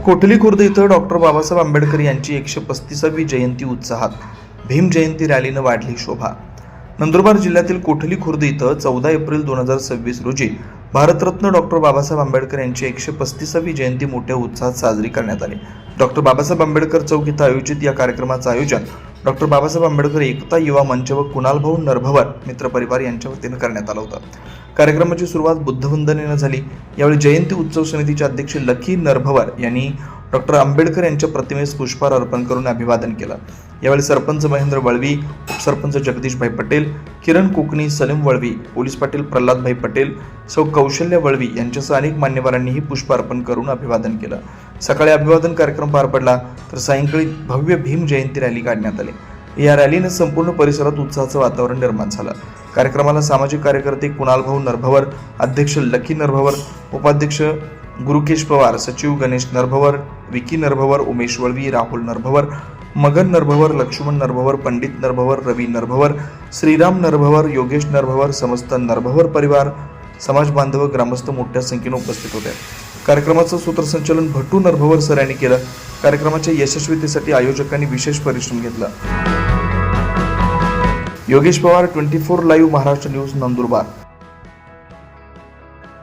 कोठली खुर्द इथं डॉक्टर बाबासाहेब आंबेडकर यांची 135वी जयंती उत्साहात. भीम जयंती रॅलीनं वाढली शोभा. नंदुरबार जिल्ह्यातील कोठली खुर्द इथं 14 एप्रिल 2026 रोजी भारतरत्न डॉक्टर बाबासाहेब आंबेडकर यांची 135वी जयंती मोठ्या उत्साहात साजरी करण्यात आली. डॉक्टर बाबासाहेब आंबेडकर चौक इथं आयोजित या कार्यक्रमाचं आयोजन डॉक्टर बाबासाहेब आंबेडकर एकता युवा मंच व कुणालभाऊ नरभवर मित्र परिवार यांच्या वतीनं करण्यात आलं होतं. कार्यक्रमाची सुरुवात बुद्धवंदनेनं झाली. यावेळी जयंती उत्सव समितीचे अध्यक्ष लकी नरभवर यांनी डॉक्टर आंबेडकर यांच्या प्रतिमेस पुष्पहार अर्पण करून अभिवादन केलं. यावेळी सरपंच महेंद्र वळवी, उपसरपंच जगदीशभाई पटेल, किरण कोकणी, सलीम वळवी, पोलीस पाटील प्रल्हादभाई पटेल, सौ कौशल्य वळवी यांच्यासह अनेक मान्यवरांनीही पुष्प अर्पण करून अभिवादन केलं. सकाळी अभिवादन कार्यक्रम पार पडला तर सायंकाळी भव्य भीम जयंती रॅली काढण्यात आली. या रॅलीने संपूर्ण परिसरात उत्साहाचं वातावरण निर्माण झालं. कार्यक्रमाला सामाजिक कार्यकर्ते कुणालभाऊ नरभवर, अध्यक्ष लकी नरभवर, उपाध्यक्ष गुरुकेश पवार, सचिव गणेश नरभवर, विकी नरभवर, उमेश वळवी, राहुल नरभवर, मगन नरभवर, लक्ष्मण नरभवर, पंडित नरभवर, रवी नरभवर, श्रीराम नरभवर, योगेश नरभवर, समस्त नरभवर परिवार, समाज बांधव, ग्रामस्थ मोठ्या संख्येने उपस्थित होते. कार्यक्रमाचं सूत्रसंचालन भट्टू नरभवर सर यांनी केलं. कार्यक्रमाच्या यशस्वीतेसाठी आयोजकांनी विशेष परिश्रम घेतला. Yogesh Pawar, 24 live Maharashtra news, Nandurbar.